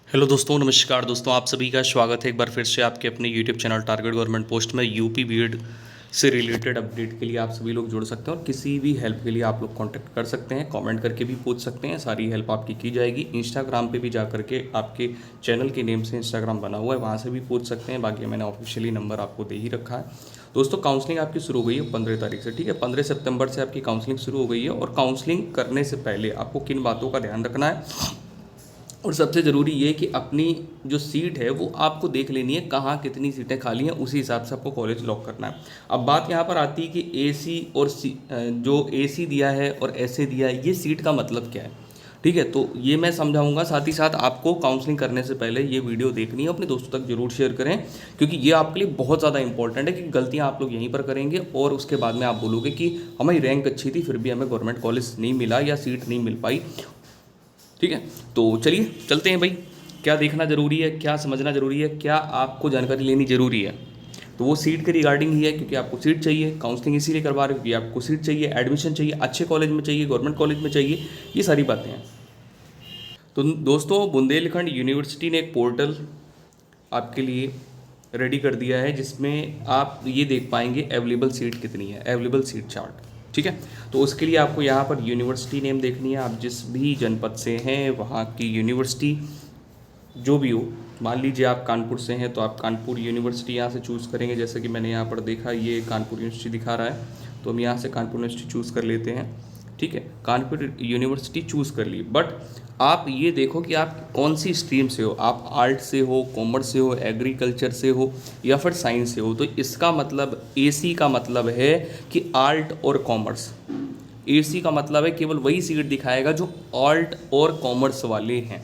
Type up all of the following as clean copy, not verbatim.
Hello दोस्तों, नमस्कार दोस्तों। आप सभी का स्वागत है एक बार फिर से आपके अपने YouTube channel target government post में। यूपी बीएड से रिलेटेड अपडेट के लिए आप सभी लोग जुड़ सकते हैं और किसी भी हेल्प के लिए आप लोग कांटेक्ट कर सकते हैं, कमेंट करके भी पूछ सकते हैं। सारी हेल्प आपकी की जाएगी। इंस्टाग्राम पे भी जा करके आपके चैनल के नेम से इंस्टाग्राम बना हुआ है, वहाँ से भी पूछ सकते हैं। बाकी मैंने ऑफिशियली नंबर आपको दे ही रखा है। दोस्तों, काउंसलिंग आपकी शुरू हो गई है 15 तारीख से। ठीक है, 15 सितंबर से आपकी काउंसलिंग शुरू हो गई है। और काउंसलिंग करने से पहले आपको किन बातों का ध्यान रखना है, और सबसे ज़रूरी ये कि अपनी जो सीट है वो आपको देख लेनी है, कहाँ कितनी सीटें खाली हैं, उसी हिसाब से आपको कॉलेज लॉक करना है। अब बात यहाँ पर आती है कि एसी और जो एसी दिया है और ऐसे दिया है, ये सीट का मतलब क्या है। ठीक है, तो ये मैं समझाऊंगा। साथ ही साथ आपको काउंसलिंग करने से पहले ये वीडियो देखनी है, अपने दोस्तों तक जरूर शेयर करें, क्योंकि ये आपके लिए बहुत ज़्यादा इंपॉर्टेंट है कि गलतियाँ आप लोग यहीं पर करेंगे और उसके बाद में आप बोलोगे कि हमारी रैंक अच्छी थी फिर भी हमें गवर्नमेंट कॉलेज नहीं मिला या सीट नहीं मिल पाई। ठीक है, तो चलिए चलते हैं भाई। क्या देखना ज़रूरी है, क्या समझना ज़रूरी है, क्या आपको जानकारी लेनी ज़रूरी है, तो वो सीट के रिगार्डिंग ही है। क्योंकि आपको सीट चाहिए, काउंसलिंग इसीलिए करवा रहे हो कि आपको सीट चाहिए, एडमिशन चाहिए, अच्छे कॉलेज में चाहिए, गवर्नमेंट कॉलेज में चाहिए, ये सारी बातें हैं। तो दोस्तों, बुंदेलखंड यूनिवर्सिटी ने एक पोर्टल आपके लिए रेडी कर दिया है, जिसमें आप ये देख पाएंगे अवेलेबल सीट कितनी है, अवेलेबल सीट चार्ट। ठीक है, तो उसके लिए आपको यहाँ पर यूनिवर्सिटी नेम देखनी है। आप जिस भी जनपद से हैं वहाँ की यूनिवर्सिटी जो भी हो, मान लीजिए आप कानपुर से हैं तो आप कानपुर यूनिवर्सिटी यहाँ से चूज़ करेंगे। जैसे कि मैंने यहाँ पर देखा, ये कानपुर यूनिवर्सिटी दिखा रहा है, तो हम यहाँ से कानपुर यूनिवर्सिटी चूज़ कर लेते हैं। ठीक है, कानपुर यूनिवर्सिटी चूज़ कर ली। बट आप ये देखो कि आप कौन सी स्ट्रीम से हो, आप आर्ट से हो, कॉमर्स से हो, एग्रीकल्चर से हो या फिर साइंस से हो। तो इसका मतलब एसी का मतलब है कि आर्ट और कॉमर्स। एसी का मतलब है केवल वही सीट दिखाएगा जो आर्ट और कॉमर्स वाले हैं।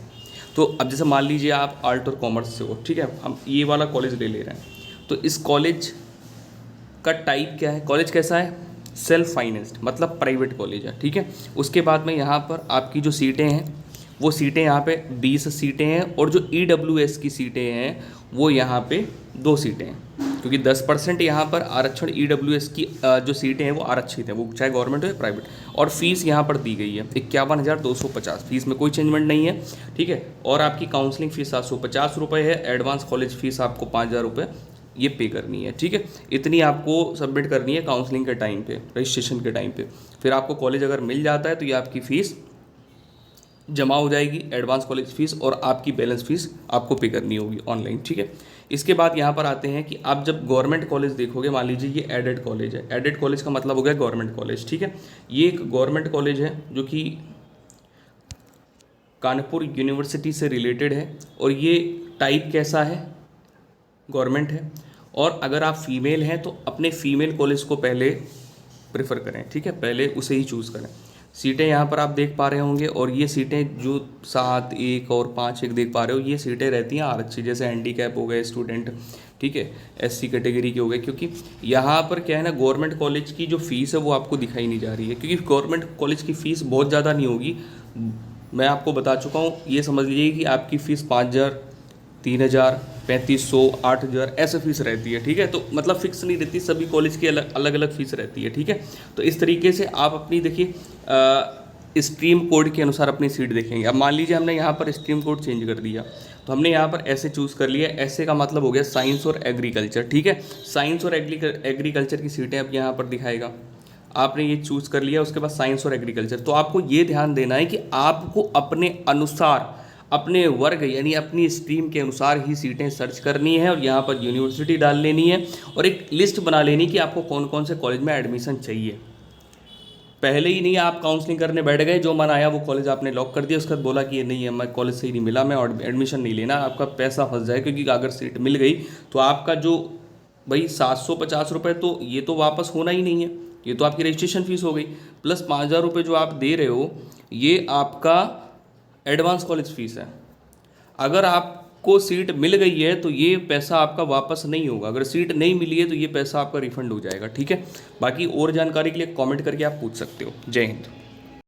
तो अब जैसे मान लीजिए आप आर्ट और कॉमर्स से हो, ठीक है, हम ये वाला कॉलेज ले रहे हैं। तो इस कॉलेज का टाइप क्या है, कॉलेज कैसा है, सेल्फ फाइनेंस्ड, मतलब प्राइवेट कॉलेज है। ठीक है, उसके बाद में यहाँ पर आपकी जो सीटें हैं वो सीटें यहाँ पे 20 सीटें हैं, और जो EWS की सीटें हैं वो यहाँ पे 2 सीटें हैं। क्योंकि 10% यहाँ पर आरक्षण EWS की जो सीटें हैं वो आरक्षित हैं, वो चाहे गवर्नमेंट हो या प्राइवेट। और फीस यहाँ पर दी गई है 51,250, फीस में कोई चेंजमेंट नहीं है। ठीक है, और आपकी काउंसलिंग फीस 750 रुपये है। एडवांस कॉलेज फीस आपको 5,000 रुपये ये पे करनी है। ठीक है, इतनी आपको सबमिट करनी है काउंसलिंग के टाइम पे, रजिस्ट्रेशन के टाइम पे। फिर आपको कॉलेज अगर मिल जाता है तो ये आपकी फ़ीस जमा हो जाएगी, एडवांस कॉलेज फीस, और आपकी बैलेंस फीस आपको पे करनी होगी ऑनलाइन। ठीक है, इसके बाद यहाँ पर आते हैं कि आप जब गवर्नमेंट कॉलेज देखोगे, मान लीजिए ये एडेड कॉलेज है। एडेड कॉलेज का मतलब हो गया गवर्नमेंट कॉलेज। ठीक है, ये एक गवर्नमेंट कॉलेज है जो कि कानपुर यूनिवर्सिटी से रिलेटेड है, और ये टाइप कैसा है, गवर्नमेंट है। और अगर आप फीमेल हैं तो अपने फीमेल कॉलेज को पहले प्रेफर करें। ठीक है, पहले उसे ही चूज़ करें। सीटें यहाँ पर आप देख पा रहे होंगे, और ये सीटें जो 7 1 और 5 1 देख पा रहे हो, ये सीटें रहती हैं आरक्षित, जैसे हैंडीकैप हो गए स्टूडेंट। ठीक है, SC कैटेगरी के हो गए। क्योंकि यहाँ पर क्या है ना, गवर्नमेंट कॉलेज की जो फ़ीस है वो आपको दिखाई नहीं जा रही है, क्योंकि गवर्नमेंट कॉलेज की फ़ीस बहुत ज़्यादा नहीं होगी। मैं आपको बता चुका हूँ, ये समझ लीजिए कि आपकी फ़ीस 5,000, 3,000, 3,500, 8,000 ऐसे फीस रहती है। ठीक है, तो मतलब फिक्स नहीं रहती, सभी कॉलेज की अलग अलग अलग फीस रहती है। ठीक है, तो इस तरीके से आप अपनी देखिए स्ट्रीम कोड के अनुसार अपनी सीट देखेंगे। अब मान लीजिए हमने यहाँ पर स्ट्रीम कोड चेंज कर दिया, तो हमने यहाँ पर ऐसे चूज़ कर लिया। ऐसे का मतलब हो गया साइंस और एग्रीकल्चर। ठीक है, साइंस और एग्रीकल्चर की सीटें अब यहाँ पर दिखाएगा। आपने ये चूज़ कर लिया, उसके बाद साइंस और एग्रीकल्चर। तो आपको ये ध्यान देना है कि आपको अपने अनुसार, अपने वर्ग यानी अपनी स्ट्रीम के अनुसार ही सीटें सर्च करनी है, और यहाँ पर यूनिवर्सिटी डाल लेनी है, और एक लिस्ट बना लेनी कि आपको कौन कौन से कॉलेज में एडमिशन चाहिए। पहले ही नहीं आप काउंसलिंग करने बैठ गए, जो मन आया वो कॉलेज आपने लॉक कर दिया, उसके बाद बोला कि ये नहीं है, मैं कॉलेज सही नहीं मिला, मैं एडमिशन नहीं लेना, आपका पैसा फंस जाए। क्योंकि अगर सीट मिल गई तो आपका जो भाई 750 रुपये तो ये तो वापस होना ही नहीं है, ये तो आपकी रजिस्ट्रेशन फीस हो गई, प्लस 5,000 रुपये जो आप दे रहे हो ये आपका एडवांस कॉलेज फीस है। अगर आपको सीट मिल गई है तो ये पैसा आपका वापस नहीं होगा, अगर सीट नहीं मिली है तो ये पैसा आपका रिफंड हो जाएगा। ठीक है, बाकी और जानकारी के लिए कमेंट करके आप पूछ सकते हो। जय हिंद।